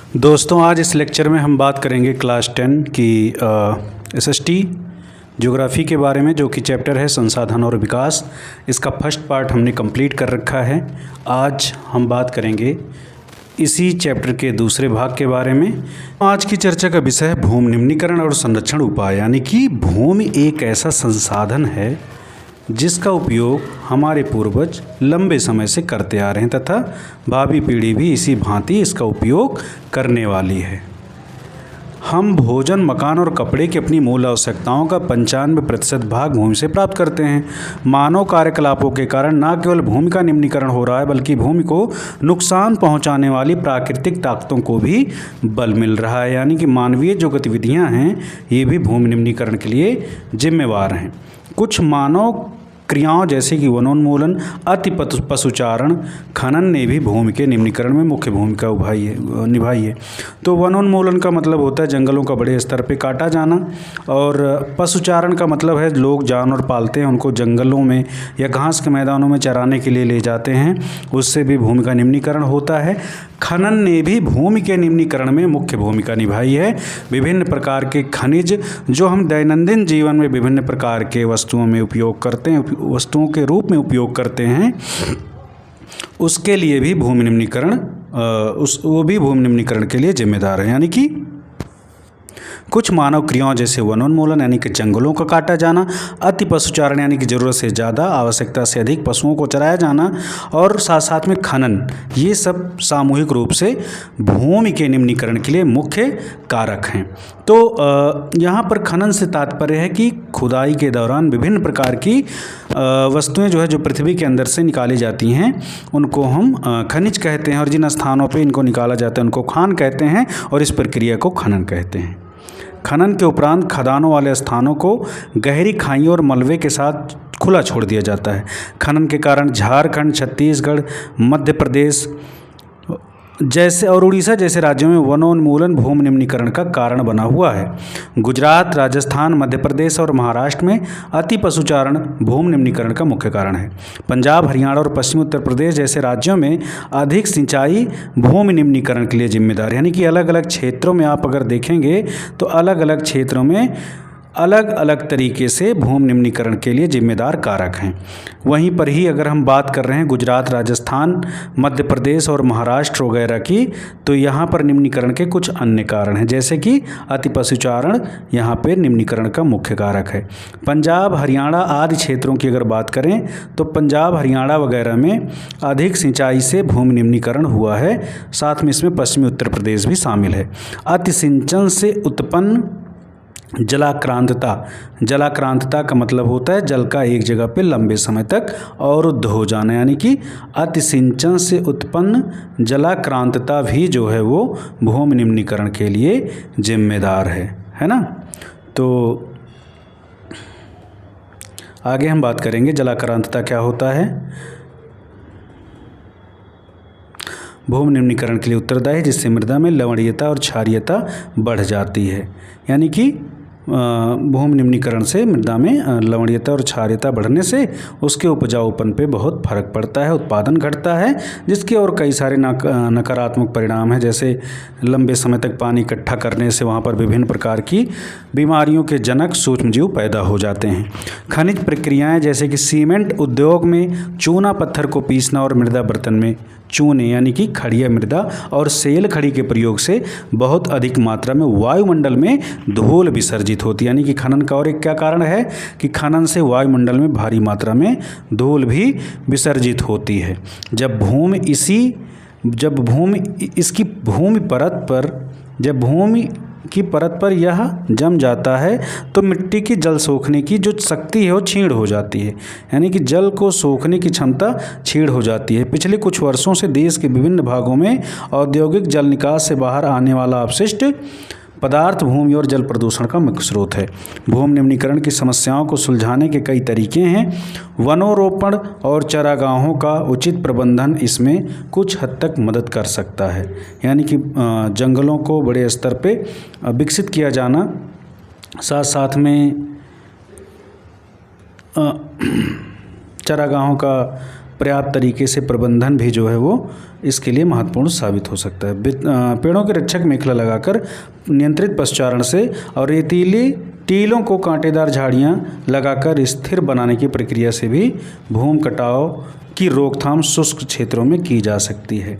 दोस्तों, आज इस लेक्चर में हम बात करेंगे क्लास 10 की SST ज्योग्राफी के बारे में, जो कि चैप्टर है संसाधन और विकास। इसका फर्स्ट पार्ट हमने कंप्लीट कर रखा है। आज हम बात करेंगे इसी चैप्टर के दूसरे भाग के बारे में। आज की चर्चा का विषय है भूमि निम्नीकरण और संरक्षण उपाय, यानी कि भूमि एक ऐसा संसाधन है जिसका उपयोग हमारे पूर्वज लंबे समय से करते आ रहे हैं तथा भावी पीढ़ी भी इसी भांति इसका उपयोग करने वाली है। हम भोजन, मकान और कपड़े की अपनी मूल आवश्यकताओं का 95% भाग भूमि से प्राप्त करते हैं। मानव कार्यकलापों के कारण न केवल भूमि का निम्नीकरण हो रहा है, बल्कि भूमि को नुकसान पहुंचाने वाली प्राकृतिक ताकतों को भी बल मिल रहा है। यानी कि मानवीय जो गतिविधियां हैं, ये भी भूमि निम्नीकरण के लिए जिम्मेवार हैं। कुछ मानव क्रियाओं जैसे कि वनोन्मूलन, अति पशुचारण, खनन ने भी भूमि के निम्नीकरण में मुख्य भूमिका निभाई है। तो वनोन्मूलन का मतलब होता है जंगलों का बड़े स्तर पे काटा जाना, और पशुचारण का मतलब है लोग जानवर पालते हैं, उनको जंगलों में या घास के मैदानों में चराने के लिए ले जाते हैं, उससे भी भूमि का निम्नीकरण होता है। खनन ने भी भूमि के निम्नीकरण में मुख्य भूमिका निभाई है। विभिन्न प्रकार के खनिज जो हम दैनंदिन जीवन में विभिन्न प्रकार के वस्तुओं में उपयोग करते हैं, वस्तुओं के रूप में उपयोग करते हैं, उसके लिए भी भूमि निम्नीकरण वो भी भूमि निम्नीकरण के लिए जिम्मेदार है। यानी कि कुछ मानव क्रियाओं जैसे वनोन्मूलन यानी कि जंगलों का काटा जाना, अति पशुचारण यानी कि ज़रूरत से ज़्यादा, आवश्यकता से अधिक पशुओं को चराया जाना, और साथ साथ में खनन, ये सब सामूहिक रूप से भूमि के निम्नीकरण के लिए मुख्य कारक हैं। तो यहाँ पर खनन से तात्पर्य है कि खुदाई के दौरान विभिन्न प्रकार की वस्तुएं जो है जो पृथ्वी के अंदर से निकाली जाती हैं, उनको हम खनिज कहते हैं, और जिन स्थानों पे इनको निकाला जाता है उनको खान कहते हैं, और इस प्रक्रिया को खनन कहते हैं। खनन के उपरांत खदानों वाले स्थानों को गहरी खाइयों और मलबे के साथ खुला छोड़ दिया जाता है। खनन के कारण झारखंड, छत्तीसगढ़, मध्य प्रदेश जैसे और उड़ीसा जैसे राज्यों में वनोन्मूलन भूमि निम्नीकरण का कारण बना हुआ है। गुजरात, राजस्थान, मध्य प्रदेश और महाराष्ट्र में अति पशुचारण भूमि निम्नीकरण का मुख्य कारण है। पंजाब, हरियाणा और पश्चिमी उत्तर प्रदेश जैसे राज्यों में अधिक सिंचाई भूमि निम्नीकरण के लिए जिम्मेदार है। यानी कि अलग अलग क्षेत्रों में आप अगर देखेंगे तो अलग अलग क्षेत्रों में अलग अलग तरीके से भूमि निम्नीकरण के लिए जिम्मेदार कारक हैं। वहीं पर ही अगर हम बात कर रहे हैं गुजरात, राजस्थान, मध्य प्रदेश और महाराष्ट्र वगैरह की, तो यहाँ पर निम्नीकरण के कुछ अन्य कारण हैं, जैसे कि अति पशुचारण यहाँ पे निम्नीकरण का मुख्य कारक है। पंजाब, हरियाणा आदि क्षेत्रों की अगर बात करें तो पंजाब, हरियाणा वगैरह में अधिक सिंचाई से भूमि निम्नीकरण हुआ है। साथ में इसमें पश्चिमी उत्तर प्रदेश भी शामिल है। अति सिंचन से उत्पन्न जलाक्रांतता, जलाक्रांतता का मतलब होता है जल का एक जगह पे लंबे समय तक अवरुद्ध हो जाना। यानी कि अति सिंचन से उत्पन्न जलाक्रांतता भी जो है वो भूमि निम्नीकरण के लिए जिम्मेदार है ना। तो आगे हम बात करेंगे जलाक्रांतता क्या होता है। भूमि निम्नीकरण के लिए उत्तरदायी, जिससे मृदा में लवणीयता और क्षारीयता बढ़ जाती है। यानी कि भूमि निम्नीकरण से मृदा में लवणीयता और क्षारीयता बढ़ने से उसके उपजाऊपन पे बहुत फर्क पड़ता है, उत्पादन घटता है, जिसके और कई सारे नकारात्मक परिणाम हैं। जैसे लंबे समय तक पानी इकट्ठा करने से वहाँ पर विभिन्न प्रकार की बीमारियों के जनक सूक्ष्मजीव पैदा हो जाते हैं। खनिज प्रक्रियाएं जैसे कि सीमेंट उद्योग में चूना पत्थर को पीसना और मृदा बर्तन में चूने यानी कि खड़िया मृदा और सेल खड़ी के प्रयोग से बहुत अधिक मात्रा में वायुमंडल में धूल विसर्जित होती है। यानी कि खनन का और एक क्या कारण है कि खनन से वायुमंडल में भारी मात्रा में धूल भी विसर्जित होती है। जब भूमि की परत पर यह जम जाता है तो मिट्टी की जल सोखने की जो शक्ति है वो क्षीण हो जाती है। यानी कि जल को सोखने की क्षमता क्षीण हो जाती है। पिछले कुछ वर्षों से देश के विभिन्न भागों में औद्योगिक जल निकास से बाहर आने वाला अपशिष्ट पदार्थ भूमि और जल प्रदूषण का मुख्य स्रोत है। भूमि निम्नीकरण की समस्याओं को सुलझाने के कई तरीके हैं। वनोरोपण और चारागाहों का उचित प्रबंधन इसमें कुछ हद तक मदद कर सकता है। यानी कि जंगलों को बड़े स्तर पे विकसित किया जाना, साथ साथ में चारागाहों का पर्याप्त तरीके से प्रबंधन भी जो है वो इसके लिए महत्वपूर्ण साबित हो सकता है। पेड़ों के रक्षक मेखला लगाकर नियंत्रित पशुचारण से और रेतीली टीलों को कांटेदार झाड़ियाँ लगाकर स्थिर बनाने की प्रक्रिया से भी भूमि कटाव की रोकथाम शुष्क क्षेत्रों में की जा सकती है।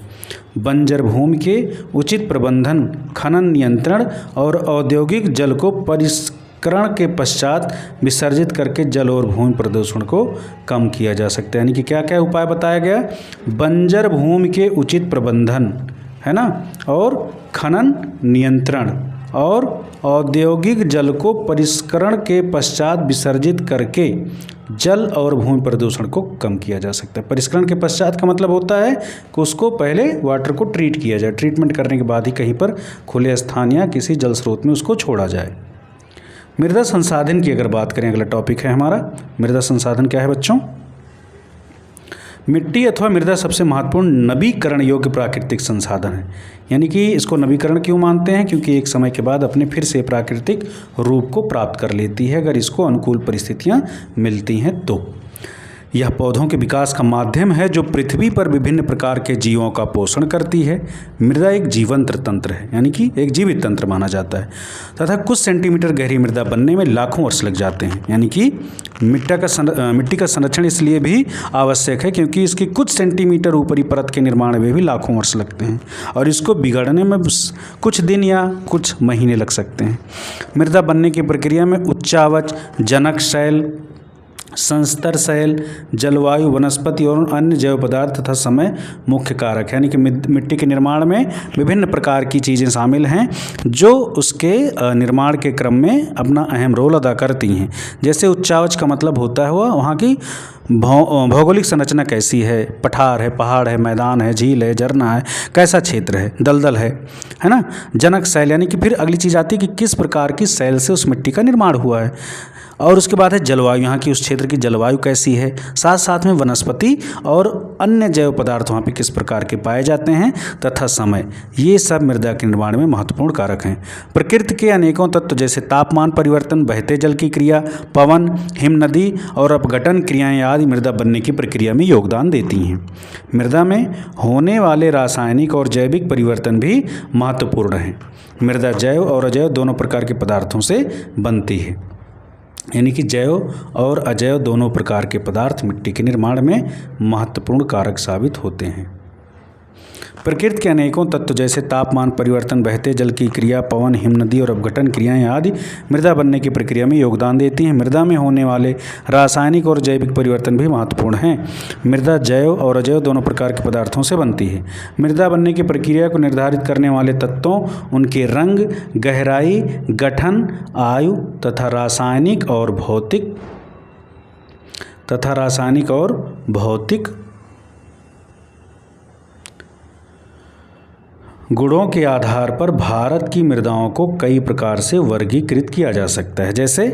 बंजर भूमि के उचित प्रबंधन, खनन नियंत्रण और औद्योगिक जल को परिष्करण के पश्चात विसर्जित करके जल और भूमि प्रदूषण को कम किया जा सकता है। यानी कि क्या क्या उपाय बताया गया? बंजर भूमि के उचित प्रबंधन, है ना, और खनन नियंत्रण और औद्योगिक जल को परिष्करण के पश्चात विसर्जित करके जल और भूमि प्रदूषण को कम किया जा सकता है। परिष्करण के पश्चात का मतलब होता है कि उसको पहले वाटर को ट्रीट किया जाए, ट्रीटमेंट करने के बाद ही कहीं पर खुले स्थान या किसी जल स्रोत में उसको छोड़ा जाए। मृदा संसाधन की अगर बात करें, अगला टॉपिक है हमारा मृदा संसाधन। क्या है बच्चों? मिट्टी अथवा मृदा सबसे महत्वपूर्ण नवीकरण योग्य प्राकृतिक संसाधन है। यानी कि इसको नवीकरण क्यों मानते हैं? क्योंकि एक समय के बाद अपने फिर से प्राकृतिक रूप को प्राप्त कर लेती है अगर इसको अनुकूल परिस्थितियां मिलती हैं तो। यह पौधों के विकास का माध्यम है जो पृथ्वी पर विभिन्न प्रकार के जीवों का पोषण करती है। मृदा एक जीवंत तंत्र है, यानी कि एक जीवित तंत्र माना जाता है तथा कुछ सेंटीमीटर गहरी मृदा बनने में लाखों वर्ष लग जाते हैं। यानी कि मिट्टी का संरक्षण इसलिए भी आवश्यक है क्योंकि इसकी कुछ सेंटीमीटर ऊपरी परत के निर्माण में भी लाखों वर्ष लगते हैं और इसको बिगड़ने में कुछ दिन या कुछ महीने लग सकते हैं। मृदा बनने की प्रक्रिया में उच्चावच, जनक शैल, संस्तर शैल, जलवायु, वनस्पति और अन्य जैव पदार्थ तथा समय मुख्य कारक है। यानी कि मिट्टी के निर्माण में विभिन्न प्रकार की चीज़ें शामिल हैं जो उसके निर्माण के क्रम में अपना अहम रोल अदा करती हैं। जैसे उच्चावच का मतलब होता है वहाँ की भौगोलिक संरचना कैसी है, पठार है, पहाड़ है, मैदान है, झील है, झरना है, कैसा क्षेत्र है, दलदल है ना। जनक शैल यानी कि फिर अगली चीज़ आती है कि किस प्रकार की शैल से उस मिट्टी का निर्माण हुआ है। और उसके बाद है जलवायु, यहाँ की उस क्षेत्र की जलवायु कैसी है। साथ साथ में वनस्पति और अन्य जैव पदार्थ वहाँ पे किस प्रकार के पाए जाते हैं तथा समय, ये सब मृदा के निर्माण में महत्वपूर्ण कारक हैं। प्रकृति के अनेकों तत्व जैसे तापमान परिवर्तन, बहते जल की क्रिया, पवन, हिम नदी और अपघटन क्रियाएँ आदि मृदा बनने की प्रक्रिया में योगदान देती हैं। मृदा में होने वाले रासायनिक और जैविक परिवर्तन भी महत्वपूर्ण हैं। मृदा जैव और अजैव दोनों प्रकार के पदार्थों से बनती है। यानी कि जैव और अजैव दोनों प्रकार के पदार्थ मिट्टी के निर्माण में महत्वपूर्ण कारक साबित होते हैं। प्रकृति के अनेकों तत्व जैसे तापमान परिवर्तन, बहते जल की क्रिया, पवन, हिम नदी और अपघटन क्रियाएं आदि मृदा बनने की प्रक्रिया में योगदान देती हैं। मृदा में होने वाले रासायनिक और जैविक परिवर्तन भी महत्वपूर्ण हैं। मृदा जैव और अजैव दोनों प्रकार के पदार्थों से बनती है। मृदा बनने की प्रक्रिया को निर्धारित करने वाले तत्वों उनके रंग, गहराई, गठन, आयु तथा रासायनिक और भौतिक गुणों के आधार पर भारत की मृदाओं को कई प्रकार से वर्गीकृत किया जा सकता है। जैसे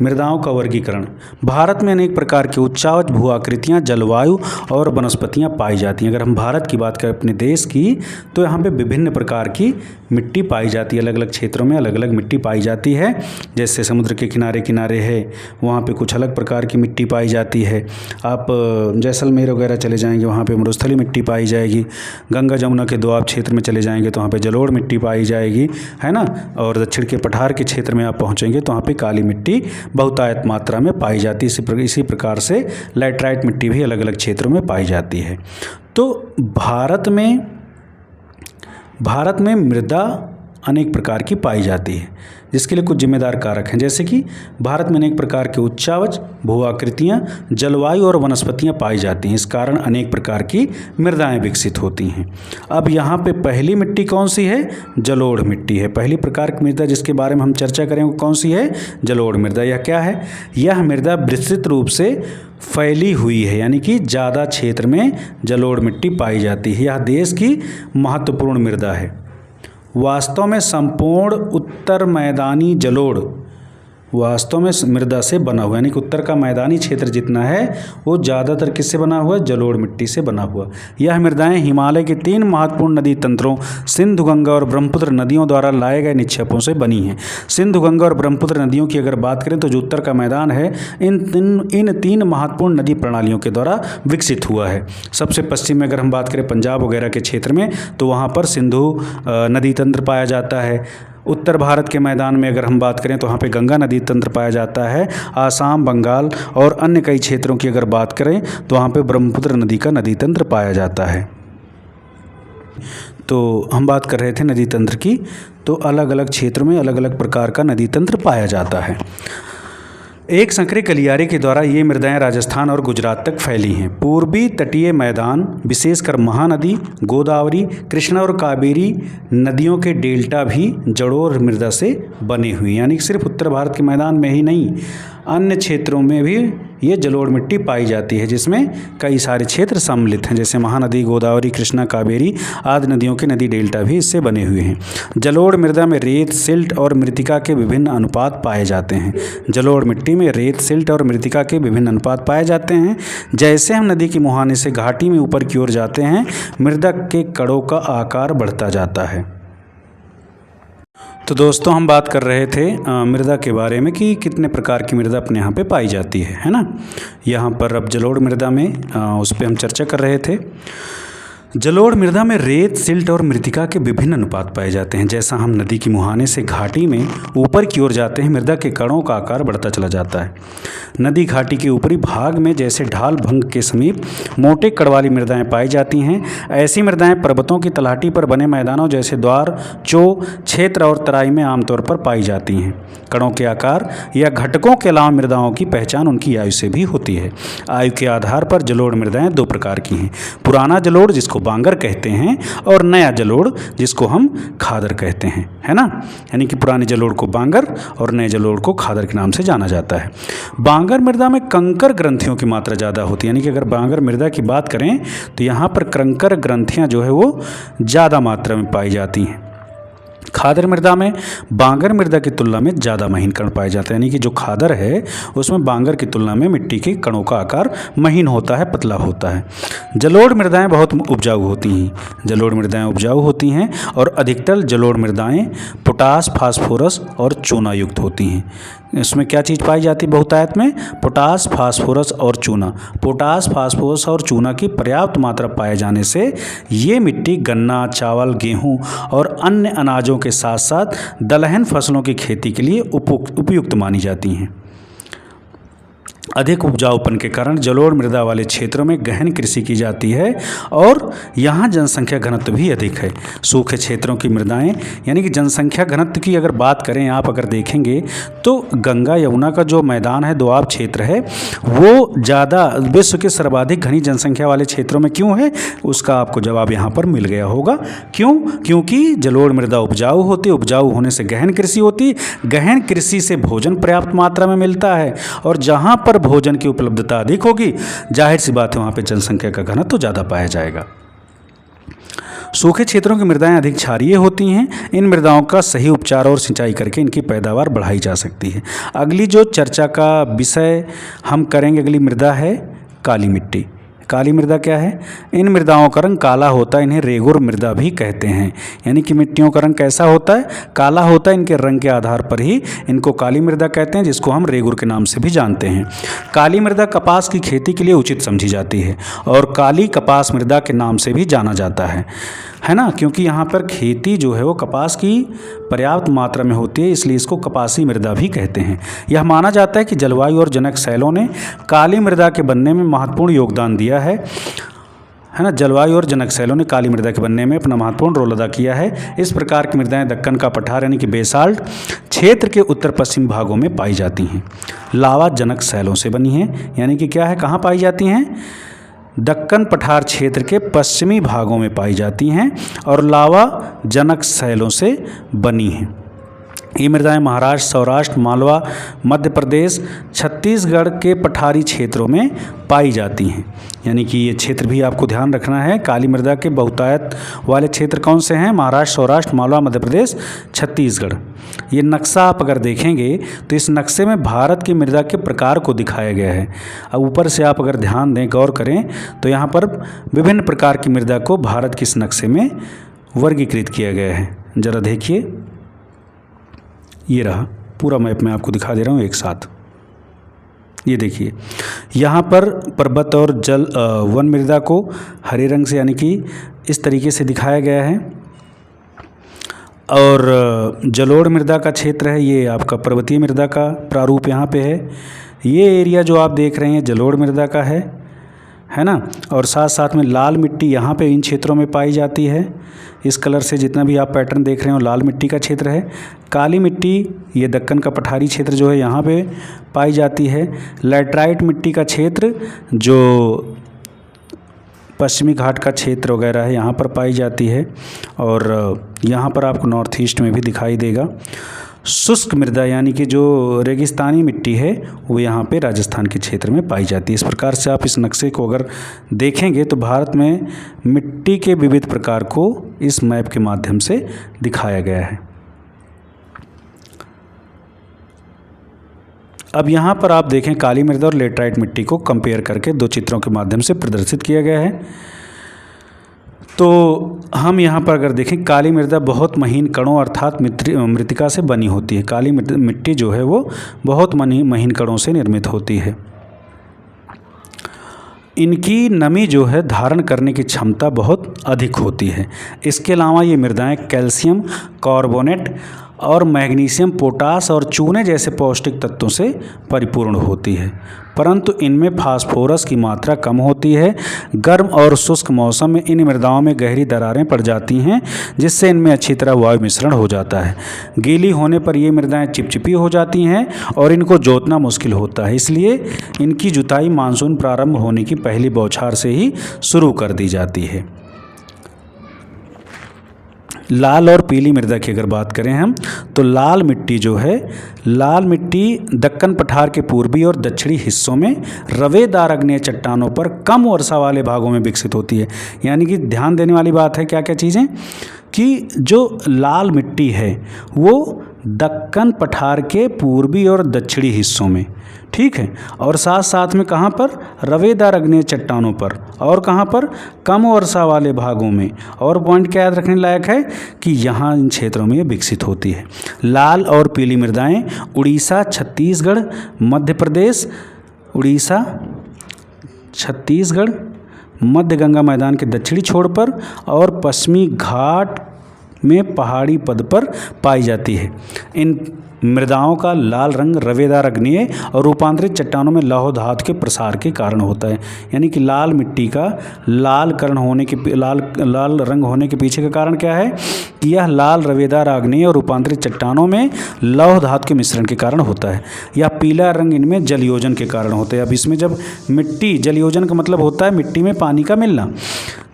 मृदाओं का वर्गीकरण, भारत में अनेक प्रकार की उच्चावच भू आकृतियाँ, जलवायु और वनस्पतियाँ पाई जाती हैं। अगर हम भारत की बात करें अपने देश की, तो यहाँ पे विभिन्न प्रकार की मिट्टी पाई जाती है। अलग अलग क्षेत्रों में अलग अलग मिट्टी पाई जाती है। जैसे समुद्र के किनारे किनारे है, वहाँ पे कुछ अलग प्रकार की मिट्टी पाई जाती है। आप जैसलमेर वगैरह चले जाएंगे, वहाँ पे मरुस्थलीय मिट्टी पाई जाएगी। गंगा जमुना के दोआब क्षेत्र में चले जाएंगे तो वहाँ पे जलोढ़ मिट्टी पाई जाएगी, है ना। और दक्षिण के पठार के क्षेत्र में आप पहुँचेंगे तो वहाँ पे काली मिट्टी बहुतायत मात्रा में पाई जाती है। इसी प्रकार से लैटराइट मिट्टी भी अलग अलग क्षेत्रों में पाई जाती है। तो भारत में मृदा अनेक प्रकार की पाई जाती है, जिसके लिए कुछ जिम्मेदार कारक हैं। जैसे कि भारत में अनेक प्रकार के उच्चावच भू आकृतियाँ, जलवायु और वनस्पतियाँ पाई जाती हैं। इस कारण अनेक प्रकार की मृदाएं विकसित होती हैं। अब यहाँ पे पहली मिट्टी कौन सी है? जलोढ़ मिट्टी है। पहली प्रकार की मृदा जिसके बारे में हम चर्चा करेंगे कौन सी है? जलोढ़ मृदा। यह क्या है? यह मृदा विस्तृत रूप से फैली हुई है, यानी कि ज़्यादा क्षेत्र में जलोढ़ मिट्टी पाई जाती है। यह देश की महत्वपूर्ण मृदा है। वास्तव में संपूर्ण उत्तर मैदानी जलोढ़ वास्तव में मृदा से बना हुआ, यानी कि उत्तर का मैदानी क्षेत्र जितना है वो ज़्यादातर किससे बना हुआ है? जलोढ़ मिट्टी से बना हुआ। यह मृदाएं हिमालय के 3 महत्वपूर्ण नदी तंत्रों सिंधु, गंगा और ब्रह्मपुत्र नदियों द्वारा लाए गए निक्षेपों से बनी हैं। सिंधु, गंगा और ब्रह्मपुत्र नदियों की अगर बात करें तो जो उत्तर का मैदान है इन 3 महत्वपूर्ण नदी प्रणालियों के द्वारा विकसित हुआ है। सबसे पश्चिम में अगर हम बात करें पंजाब वगैरह के क्षेत्र में तो वहाँ पर सिंधु नदी तंत्र पाया जाता है। उत्तर भारत के मैदान में अगर हम बात करें तो वहाँ पे गंगा नदी तंत्र पाया जाता है। आसाम, बंगाल और अन्य कई क्षेत्रों की अगर बात करें तो वहाँ पे ब्रह्मपुत्र नदी का नदी तंत्र पाया जाता है। तो हम बात कर रहे थे नदी तंत्र की, तो अलग अलग क्षेत्रों में अलग अलग प्रकार का नदी तंत्र पाया जाता है। एक संकरे गलियारे के द्वारा ये मृदाएं राजस्थान और गुजरात तक फैली हैं। पूर्वी तटीय मैदान विशेषकर महानदी, गोदावरी, कृष्णा और कावेरी नदियों के डेल्टा भी जलोढ़ मृदा से बने हुए हैं, यानी कि सिर्फ उत्तर भारत के मैदान में ही नहीं अन्य क्षेत्रों में भी ये जलोढ़ मिट्टी पाई जाती है, जिसमें कई सारे क्षेत्र सम्मिलित हैं, जैसे महानदी, गोदावरी, कृष्णा, कावेरी आदि नदियों के नदी डेल्टा भी इससे बने हुए हैं। जलोढ़ मृदा में रेत, सिल्ट और मृत्तिका के विभिन्न अनुपात पाए जाते हैं। जलोढ़ मिट्टी में रेत, सिल्ट और मृत्तिका के विभिन्न अनुपात पाए जाते हैं। जैसे हम नदी के मुहाने से घाटी में ऊपर की ओर जाते हैं, मृदा के कणों का आकार बढ़ता जाता है। तो दोस्तों हम बात कर रहे थे मृदा के बारे में कि कितने प्रकार की मृदा अपने यहाँ पे पाई जाती है ना। यहाँ पर अब जलोढ़ मृदा में उस पर हम चर्चा कर रहे थे। जलोढ़ मृदा में रेत, सिल्ट और मृत्तिका के विभिन्न अनुपात पाए जाते हैं। जैसा हम नदी की मुहाने से घाटी में ऊपर की ओर जाते हैं, मृदा के कणों का आकार बढ़ता चला जाता है। नदी घाटी के ऊपरी भाग में जैसे ढाल भंग के समीप मोटे कण वाली मृदाएं पाई जाती हैं। ऐसी मृदाएं पर्वतों की तलहटी पर बने मैदानों जैसे द्वार, चो, क्षेत्र और तराई में आमतौर पर पाई जाती हैं। कणों के आकार या घटकों के अलावा मृदाओं की पहचान उनकी आयु से भी होती है। आयु के आधार पर जलोढ़ मृदाएं 2 प्रकार की हैं। पुराना जलोढ़ जिसको बांगर कहते हैं और नया जलोढ़ जिसको हम खादर कहते हैं, है ना। यानी कि पुराने जलोढ़ को बांगर और नए जलोढ़ को खादर के नाम से जाना जाता है। बांगर मृदा में कंकर ग्रंथियों की मात्रा ज़्यादा होती है, यानी कि अगर बांगर मृदा की बात करें तो यहाँ पर कंकर ग्रंथियाँ जो है वो ज़्यादा मात्रा में पाई जाती हैं। खादर मृदा में बांगर मृदा की तुलना में ज़्यादा महीन कण पाए जाते हैं, यानी कि जो खादर है उसमें बांगर की तुलना में मिट्टी के कणों का आकार महीन होता है, पतला होता है। जलोढ़ मृदाएं बहुत उपजाऊ होती हैं। जलोढ़ मृदाएं उपजाऊ होती हैं और अधिकतर जलोढ़ मृदाएं पोटास, फास्फोरस और चूना युक्त होती हैं। इसमें क्या चीज़ पाई जाती है बहुतायत में? पोटास, फास्फोरस और चूना। पोटास, फास्फोरस और चूना की पर्याप्त मात्रा पाए जाने से ये मिट्टी गन्ना, चावल, गेहूँ और अन्य अनाजों के साथ साथ दलहन फसलों की खेती के लिए उपयुक्त मानी जाती हैं। अधिक उपजाऊपन के कारण जलोढ़ मृदा वाले क्षेत्रों में गहन कृषि की जाती है और यहाँ जनसंख्या घनत्व भी अधिक है। सूखे क्षेत्रों की मृदाएं, यानी कि जनसंख्या घनत्व की अगर बात करें, आप अगर देखेंगे तो गंगा यमुना का जो मैदान है, दोआब क्षेत्र है, वो ज़्यादा विश्व के सर्वाधिक घनी जनसंख्या वाले क्षेत्रों में क्यों है, उसका आपको जवाब यहाँ पर मिल गया होगा। क्यों? क्योंकि जलोढ़ मृदा उपजाऊ होती है, उपजाऊ होने से गहन कृषि होती, गहन कृषि से भोजन पर्याप्त मात्रा में मिलता है और जहाँ पर भोजन की उपलब्धता अधिक होगी, जाहिर सी बात है वहाँ पे जनसंख्या का घनत्व तो ज़्यादा पाया जाएगा। सूखे क्षेत्रों की मृदाएं अधिक क्षारीय होती हैं। इन मृदाओं का सही उपचार और सिंचाई करके इनकी पैदावार बढ़ाई जा सकती है। अगली जो चर्चा का विषय हम करेंगे, अगली मृदा है काली मिट्टी। काली मृदा क्या है? इन मृदाओं का रंग काला होता है, इन्हें रेगुर मृदा भी कहते हैं। यानी कि मिट्टियों का रंग कैसा होता है? काला होता है। इनके रंग के आधार पर ही इनको काली मृदा कहते हैं, जिसको हम रेगुर के नाम से भी जानते हैं। काली मृदा कपास की खेती के लिए उचित समझी जाती है और काली कपास मृदा के नाम से भी जाना जाता है ना, क्योंकि यहाँ पर खेती जो है वो कपास की पर्याप्त मात्रा में होती है, इसलिए इसको कपासी मृदा भी कहते हैं। यह माना जाता है कि जलवायु और जनक शैलों ने काली मृदा के बनने में महत्वपूर्ण योगदान दिया है ना। जलवायु और जनक शैलों ने काली मृदा के बनने में अपना महत्वपूर्ण रोल अदा किया है। इस प्रकार की मृदाएं दक्कन का पठार यानी कि बेसाल्ट क्षेत्र के उत्तर पश्चिम भागों में पाई जाती हैं। लावा जनक शैलों से बनी हैं, यानी कि क्या है, कहाँ पाई जाती हैं? दक्कन पठार क्षेत्र के पश्चिमी भागों में पाई जाती हैं और लावा जनक शैलों से बनी हैं। ये मृदाएं महाराष्ट्र, सौराष्ट्र, मालवा, मध्य प्रदेश, छत्तीसगढ़ के पठारी क्षेत्रों में पाई जाती हैं। यानी कि ये क्षेत्र भी आपको ध्यान रखना है। काली मृदा के बहुतायत वाले क्षेत्र कौन से हैं? महाराष्ट्र, सौराष्ट्र, मालवा, मध्य प्रदेश, छत्तीसगढ़। ये नक्शा आप अगर देखेंगे तो इस नक्शे में भारत की मृदा के प्रकार को दिखाया गया है। अब ऊपर से आप अगर ध्यान दें, गौर करें तो यहाँ पर विभिन्न प्रकार की मृदा को भारत के इस नक्शे में वर्गीकृत किया गया है। ज़रा देखिए, ये रहा पूरा मैप मैं आपको दिखा दे रहा हूँ एक साथ। ये देखिए, यहाँ पर पर्वत और जल वन मृदा को हरे रंग से यानी कि इस तरीके से दिखाया गया है, और जलोढ़ मृदा का क्षेत्र है, ये आपका पर्वतीय मृदा का प्रारूप यहाँ पे है। ये एरिया जो आप देख रहे हैं जलोढ़ मृदा का है ना। और साथ साथ में लाल मिट्टी यहाँ पे इन क्षेत्रों में पाई जाती है। इस कलर से जितना भी आप पैटर्न देख रहे हो लाल मिट्टी का क्षेत्र है। काली मिट्टी ये दक्कन का पठारी क्षेत्र जो है यहाँ पे पाई जाती है। लैटराइट मिट्टी का क्षेत्र जो पश्चिमी घाट का क्षेत्र वगैरह है यहाँ पर पाई जाती है, और यहाँ पर आपको नॉर्थ ईस्ट में भी दिखाई देगा। शुष्क मृदा यानी कि जो रेगिस्तानी मिट्टी है वो यहाँ पे राजस्थान के क्षेत्र में पाई जाती है। इस प्रकार से आप इस नक्शे को अगर देखेंगे तो भारत में मिट्टी के विविध प्रकार को इस मैप के माध्यम से दिखाया गया है। अब यहाँ पर आप देखें काली मृदा और लेटराइट मिट्टी को कंपेयर करके दो चित्रों के माध्यम से प्रदर्शित किया गया है। तो हम यहाँ पर अगर देखें, काली मृदा बहुत महीन कणों अर्थात मृत्तिका से बनी होती है। काली मिट्टी जो है वो बहुत महीन कणों से निर्मित होती है। इनकी नमी जो है धारण करने की क्षमता बहुत अधिक होती है। इसके अलावा ये मृदाएं कैल्शियम कार्बोनेट और मैग्नीशियम, पोटास और चूने जैसे पौष्टिक तत्वों से परिपूर्ण होती है, परंतु इनमें फास्फोरस की मात्रा कम होती है। गर्म और शुष्क मौसम में इन मृदाओं में गहरी दरारें पड़ जाती हैं, जिससे इनमें अच्छी तरह वायु मिश्रण हो जाता है। गीली होने पर ये मृदाएं चिपचिपी हो जाती हैं और इनको जोतना मुश्किल होता है, इसलिए इनकी जुताई मानसून प्रारंभ होने की पहली बौछार से ही शुरू कर दी जाती है। लाल और पीली मृदा की अगर बात करें हम, तो लाल मिट्टी जो है, लाल मिट्टी दक्कन पठार के पूर्वी और दक्षिणी हिस्सों में रवेदार आग्नेय चट्टानों पर कम वर्षा वाले भागों में विकसित होती है। यानी कि ध्यान देने वाली बात है क्या क्या चीज़ें, कि जो लाल मिट्टी है वो दक्कन पठार के पूर्वी और दक्षिणी हिस्सों में, ठीक है, और साथ साथ में कहाँ पर, रवेदार आग्नेय चट्टानों पर, और कहाँ पर, कम वर्षा वाले भागों में। और पॉइंट क्या याद रखने लायक है कि यहाँ इन क्षेत्रों में विकसित होती है। लाल और पीली मृदाएं उड़ीसा, छत्तीसगढ़, मध्य प्रदेश, उड़ीसा, छत्तीसगढ़, मध्य गंगा मैदान के दक्षिणी छोर पर और पश्चिमी घाट में पहाड़ी पद पर पाई जाती है। इन मृदाओं का लाल रंग रवेदार आग्नेय और रूपांतरित चट्टानों में लौह धातु के प्रसार के कारण होता है। यानी कि लाल मिट्टी का लाल रंग होने के पीछे का कारण क्या है कि यह लाल रवेदार आग्नेय और रूपांतरित चट्टानों में लौह धातु के मिश्रण के कारण होता है। या पीला रंग इनमें जलयोजन के कारण होता है। अब इसमें जब मिट्टी, जलयोजन का मतलब होता है मिट्टी में पानी का मिलना,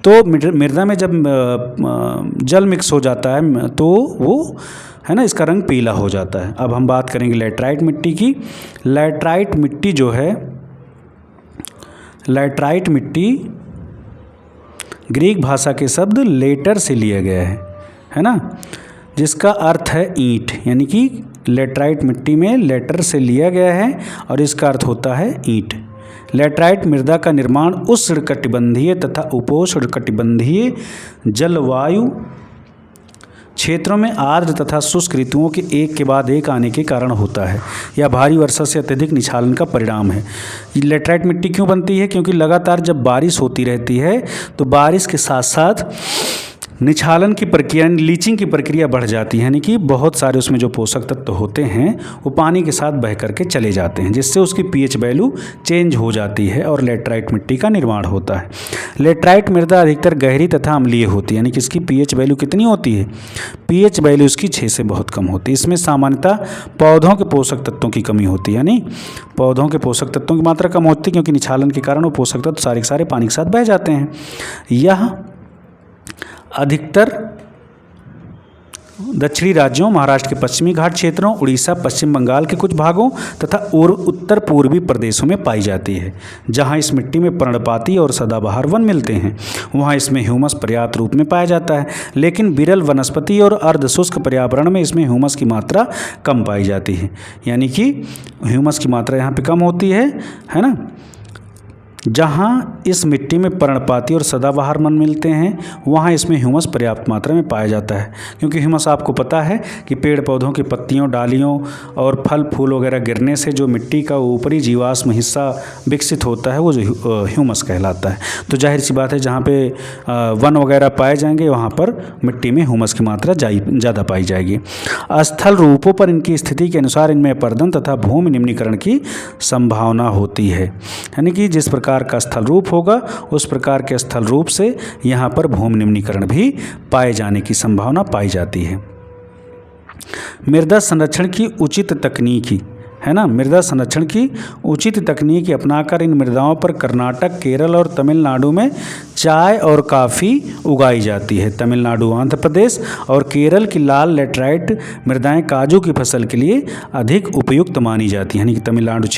तो मृदा में जब जल मिक्स हो जाता है तो वो है ना, इसका रंग पीला हो जाता है। अब हम बात करेंगे लैटराइट मिट्टी की। लैटराइट मिट्टी जो है, लैटराइट मिट्टी ग्रीक भाषा के शब्द लेटर से लिया गया है ना, जिसका अर्थ है ईंट। यानी कि लैटराइट मिट्टी में लेटर से लिया गया है और इसका अर्थ होता है ईंट। लैटराइट मृदा का निर्माण उष्णकटिबंधीय तथा उपोष्णकटिबंधीय जलवायु क्षेत्रों में आर्द्र तथा शुष्क ऋतुओं के एक के बाद एक आने के कारण होता है। यह भारी वर्षा से अत्यधिक निछालन का परिणाम है। लैटराइट मिट्टी क्यों बनती है? क्योंकि लगातार जब बारिश होती रहती है तो बारिश के साथ साथ निछालन की प्रक्रिया, लीचिंग की प्रक्रिया बढ़ जाती है। यानी कि बहुत सारे उसमें जो पोषक तत्व होते हैं वो पानी के साथ बह करके चले जाते हैं, जिससे उसकी पीएच वैल्यू चेंज हो जाती है और लैटराइट मिट्टी का निर्माण होता है। लैटराइट मृदा अधिकतर गहरी तथा अम्लीय होती है। यानी कि इसकी पीएच वैल्यू कितनी होती है? पीएच वैल्यू इसकी 6 से बहुत कम होती है। इसमें सामान्यतः पौधों के पोषक तत्वों की कमी होती है। यानी पौधों के पोषक तत्वों की मात्रा कम होती है क्योंकि निछालन के कारण वो पोषक तत्व सारे के सारे पानी के साथ बह जाते हैं। यह अधिकतर दक्षिणी राज्यों, महाराष्ट्र के पश्चिमी घाट क्षेत्रों, उड़ीसा, पश्चिम बंगाल के कुछ भागों तथा और उत्तर पूर्वी प्रदेशों में पाई जाती है। जहाँ इस मिट्टी में पर्णपाती और सदाबहार वन मिलते हैं वहाँ इसमें ह्यूमस पर्याप्त रूप में पाया जाता है, लेकिन विरल वनस्पति और अर्धशुष्क पर्यावरण में इसमें ह्यूमस की मात्रा कम पाई जाती है। यानी कि ह्यूमस की मात्रा यहाँ पे कम होती है ना। जहाँ इस मिट्टी में पर्णपाती और सदाबहार वन मिलते हैं वहाँ इसमें ह्यूमस पर्याप्त मात्रा में पाया जाता है, क्योंकि ह्यूमस आपको पता है कि पेड़ पौधों की पत्तियों, डालियों और फल फूल वगैरह गिरने से जो मिट्टी का ऊपरी जीवाश्म हिस्सा विकसित होता है वो जो ह्यूमस कहलाता है। तो जाहिर सी बात है जहाँ पे वन वगैरह पाए जाएंगे वहाँ पर मिट्टी में ह्यूमस की मात्रा ज़्यादा पाई जाएगी। स्थल रूपों पर इनकी स्थिति के अनुसार इनमें अपर्दन तथा भूमि निम्नीकरण की संभावना होती है। यानी कि जिस प्रकार का स्थल रूप होगा उस प्रकार के स्थल रूप से यहाँ पर भूमि निम्नीकरण भी पाए जाने की संभावना पाई जाती है। मृदा संरक्षण की उचित तकनीकी है ना, मृदा संरक्षण की उचित तकनीक अपनाकर इन मृदाओं पर कर्नाटक, केरल और तमिलनाडु में चाय और काफ़ी उगाई जाती है। तमिलनाडु, आंध्र प्रदेश और केरल की लाल लेटराइट मृदाएं काजू की फसल के लिए अधिक उपयुक्त मानी जाती हैं। यानी कि तमिलनाडु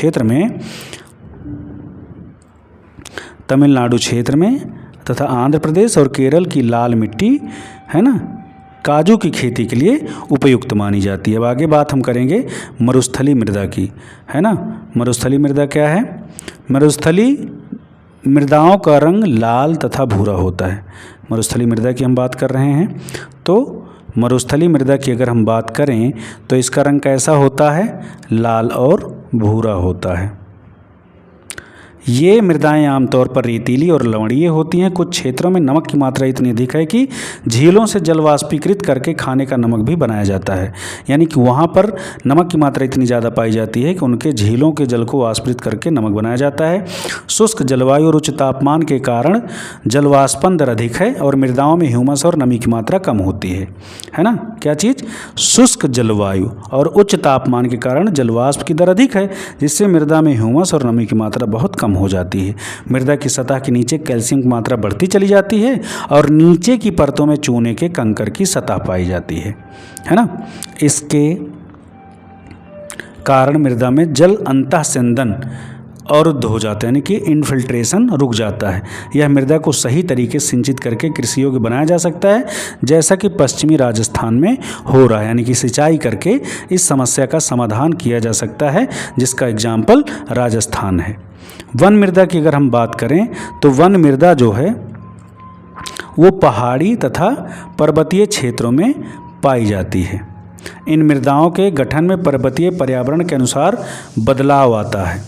क्षेत्र में तथा आंध्र प्रदेश और केरल की लाल मिट्टी है ना काजू की खेती के लिए उपयुक्त मानी जाती है। अब आगे बात हम करेंगे मरुस्थली मृदा की, है ना। मरुस्थली मृदा क्या है? मरुस्थली मृदाओं का रंग लाल तथा भूरा होता है। मरुस्थली मृदा की हम बात कर रहे हैं, तो मरुस्थली मृदा की अगर हम बात करें तो इसका रंग कैसा होता है? लाल और भूरा होता है। ये मृदाएं आमतौर पर रेतीली और लवणीय होती हैं। कुछ क्षेत्रों में नमक की मात्रा इतनी अधिक है कि झीलों से जल वाष्पीकृत करके खाने का नमक भी बनाया जाता है। यानी कि वहाँ पर नमक की मात्रा इतनी ज़्यादा पाई जाती है कि उनके झीलों के जल को वाष्पित करके नमक बनाया जाता है। शुष्क जलवायु और उच्च तापमान के कारण जलवाष्पन दर अधिक है और मृदाओं में ह्यूमस और नमी की मात्रा कम होती है ना। क्या चीज़? शुष्क जलवायु और उच्च तापमान के कारण जलवाष्प की दर अधिक है, जिससे मृदा में ह्यूमस और नमी की मात्रा बहुत कम हो जाती है। मृदा की सतह के नीचे कैल्शियम की मात्रा बढ़ती चली जाती है और नीचे की परतों में चूने के कंकर की सतह पाई जाती है ना। इसके कारण मृदा में जल अंतःस्यंदन अवरुद्ध हो जाता है, यानी कि इन्फिल्ट्रेशन रुक जाता है। यह मृदा को सही तरीके से सिंचित करके कृषि योग्य बनाया जा सकता है, जैसा कि पश्चिमी राजस्थान में हो रहा है। यानी कि सिंचाई करके इस समस्या का समाधान किया जा सकता है, जिसका एग्जाम्पल राजस्थान है। वन मृदा की अगर हम बात करें तो वन मृदा जो है वो पहाड़ी तथा पर्वतीय क्षेत्रों में पाई जाती है। इन मृदाओं के गठन में पर्वतीय पर्यावरण के अनुसार बदलाव आता है।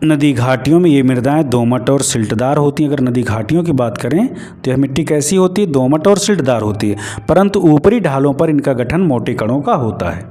नदी घाटियों में ये मृदाएं दोमट और सिल्टदार होती हैं। अगर नदी घाटियों की बात करें तो यह मिट्टी कैसी होती है? दोमट और सिल्टदार होती है, परंतु ऊपरी ढालों पर इनका गठन मोटे कणों का होता है।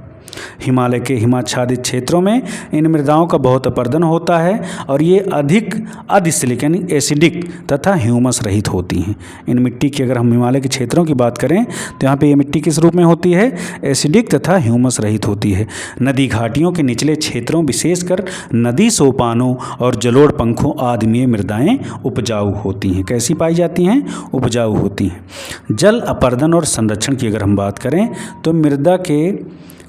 हिमालय के हिमाच्छादित क्षेत्रों में इन मृदाओं का बहुत अपर्दन होता है और ये अधिक अधिसिलिक यानी एसिडिक तथा ह्यूमस रहित होती हैं। इन मिट्टी की अगर हम हिमालय के क्षेत्रों की बात करें तो यहाँ पे ये मिट्टी किस रूप में होती है? एसिडिक तथा ह्यूमस रहित होती है। नदी घाटियों के निचले क्षेत्रों विशेषकर नदी सोपानों और जलोढ़ पंखों आदि में मृदाएँ उपजाऊ होती हैं। कैसी पाई जाती हैं? उपजाऊ होती हैं। जल अपर्दन और संरक्षण की अगर हम बात करें तो मृदा के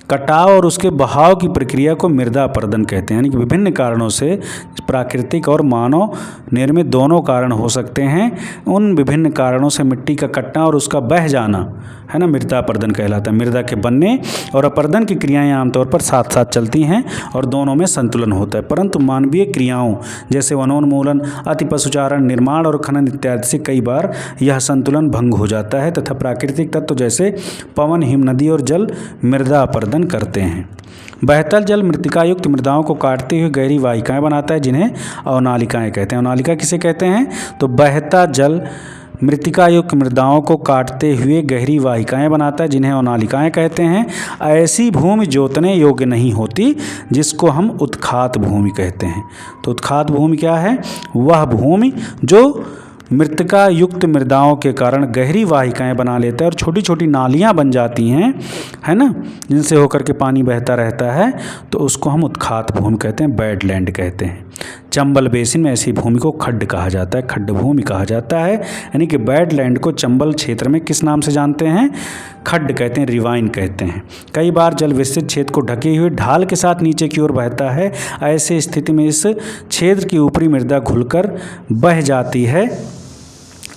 कटाव और उसके बहाव की प्रक्रिया को मृदा अपर्दन कहते हैं। यानी कि विभिन्न कारणों से, प्राकृतिक और मानव निर्मित दोनों कारण हो सकते हैं, उन विभिन्न कारणों से मिट्टी का कटना और उसका बह जाना है ना मृदा अपर्दन कहलाता है। मृदा के बनने और अपर्दन की क्रियाएं आमतौर पर साथ साथ चलती हैं और दोनों में संतुलन होता है, परंतु मानवीय क्रियाओं जैसे वनोन्मूलन, अति पशुचारण, निर्माण और खनन इत्यादि से कई बार यह संतुलन भंग हो जाता है तथा प्राकृतिक तत्व जैसे पवन, हिम, नदी और जल मृदा अपर्दन करते हैं। बहतर जल मृत्तिकायुक्त मृदाओं को काटते हुए गहरी वाहिकाएं बनाता है, जिन्हें अवनालिकाएं कहते हैं। अवनालिका किसे कहते हैं? तो बहता जल मृत्तिकायुक्त मृदाओं को काटते हुए गहरी वाहिकाएं बनाता है, जिन्हें अवनालिकाएं कहते हैं। ऐसी भूमि जोतने योग्य नहीं होती जिसको हम उत्खात भूमि कहते हैं। तो उत्खात भूमि क्या है? वह भूमि जो मृत्तिका युक्त मृदाओं के कारण गहरी वाहिकाएं बना लेता है और छोटी छोटी नालियां बन जाती हैं, है ना, जिनसे होकर के पानी बहता रहता है, तो उसको हम उत्खात भूमि कहते हैं, बैडलैंड कहते हैं। चंबल बेसिन में ऐसी भूमि को खड्ड कहा जाता है, खड्ड भूमि कहा जाता है। यानी कि वेटलैंड को चंबल क्षेत्र में किस नाम से जानते हैं? खड्ड कहते हैं, रिवाइन कहते हैं। कई बार जल विस्तृत क्षेत्र को ढके हुए ढाल के साथ नीचे की ओर बहता है। ऐसे स्थिति में इस क्षेत्र की ऊपरी मृदा घुलकर बह जाती है।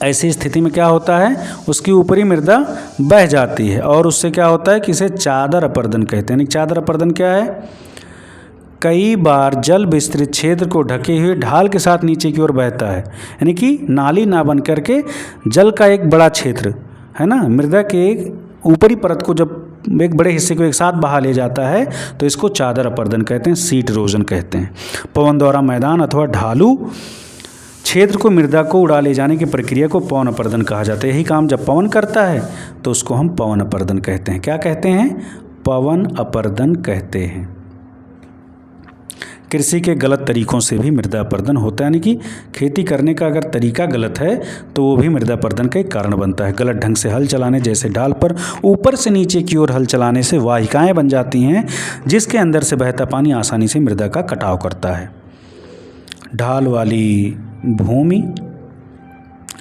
ऐसी स्थिति में क्या होता है? उसकी ऊपरी मृदा बह जाती है और उससे क्या होता है कि इसे चादर अपर्दन कहते हैं। चादर अपर्दन क्या है? कई बार जल विस्तृत क्षेत्र को ढके हुए ढाल के साथ नीचे की ओर बहता है, यानी कि नाली ना बन करके जल का एक बड़ा क्षेत्र है ना, मृदा के एक ऊपरी परत को जब एक बड़े हिस्से को एक साथ बहा ले जाता है तो इसको चादर अपर्दन कहते हैं, सीट इरोजन कहते हैं। पवन द्वारा मैदान अथवा ढालू क्षेत्र को मृदा को उड़ा ले जाने की प्रक्रिया को पवन अपर्दन कहा जाता है। यही काम जब पवन करता है तो उसको हम पवन अपर्दन कहते हैं। क्या कहते हैं? पवन अपर्दन कहते हैं। कृषि के गलत तरीकों से भी मृदा अपर्दन होता है, यानी कि खेती करने का अगर तरीका गलत है तो वो भी मृदा अपर्दन का एक कारण बनता है। गलत ढंग से हल चलाने, जैसे ढाल पर ऊपर से नीचे की ओर हल चलाने से वाहिकाएं बन जाती हैं जिसके अंदर से बहता पानी आसानी से मृदा का कटाव करता है। ढाल वाली भूमि,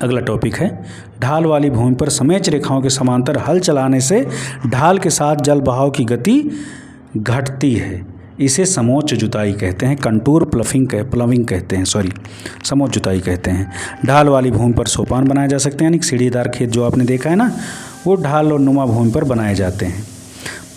अगला टॉपिक है। ढाल वाली भूमि पर समेच रेखाओं के समांतर हल चलाने से ढाल के साथ जल बहाव की गति घटती है। इसे समोच्च जुताई कहते हैं, कंटूर प्लविंग कहते हैं, समोच्च जुताई कहते हैं। ढाल वाली भूमि पर सोपान बनाए जा सकते हैं, यानी सीढ़ीदार खेत जो आपने देखा है ना, वो ढाल और नुमा भूमि पर बनाए जाते हैं।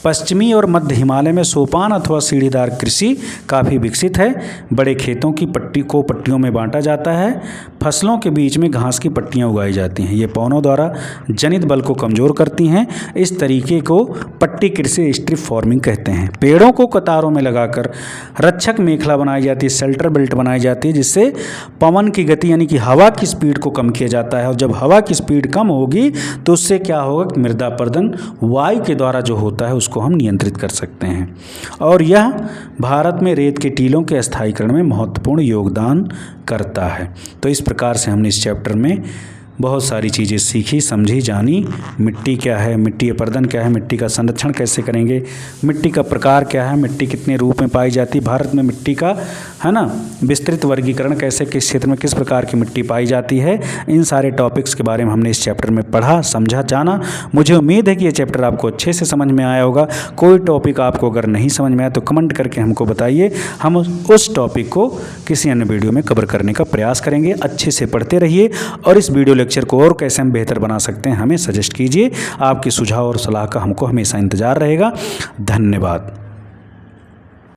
पश्चिमी और मध्य हिमालय में सोपान अथवा सीढ़ीदार कृषि काफ़ी विकसित है। बड़े खेतों की पट्टियों में बांटा जाता है। फसलों के बीच में घास की पट्टियां उगाई जाती हैं। ये पवनों द्वारा जनित बल को कमज़ोर करती हैं। इस तरीके को पट्टी कृषि स्ट्रिप फार्मिंग कहते हैं। पेड़ों को कतारों में लगाकर रक्षक मेखला बनाई जाती है, शेल्टर बेल्ट बनाई जाती है, जिससे पवन की गति यानी कि हवा की स्पीड को कम किया जाता है। और जब हवा की स्पीड कम होगी तो उससे क्या होगा कि मृदा अपर्दन वायु के द्वारा जो होता है उसको हम नियंत्रित कर सकते हैं। और यह भारत में रेत के टीलों के स्थायीकरण में महत्वपूर्ण योगदान करता है। तो इस प्रकार से हमने इस चैप्टर में बहुत सारी चीज़ें सीखी, समझी, जानी। मिट्टी क्या है, मिट्टी अपर्दन क्या है, मिट्टी का संरक्षण कैसे करेंगे, मिट्टी का प्रकार क्या है, मिट्टी कितने रूप में पाई जाती है, भारत में मिट्टी का है ना विस्तृत वर्गीकरण कैसे, किस क्षेत्र में किस प्रकार की मिट्टी पाई जाती है। इन सारे टॉपिक्स के बारे में हमने इस चैप्टर में पढ़ा, समझा, जाना। मुझे उम्मीद है कि ये चैप्टर आपको अच्छे से समझ में आया होगा। कोई टॉपिक आपको अगर नहीं समझ में आया तो कमेंट करके हमको बताइए, हम उस टॉपिक को किसी अन्य वीडियो में कवर करने का प्रयास करेंगे। अच्छे से पढ़ते रहिए और इस वीडियो लेक्चर को और कैसे हम बेहतर बना सकते हैं हमें सजेस्ट कीजिए। आपके सुझाव और सलाह का हमको हमेशा इंतजार रहेगा। धन्यवाद।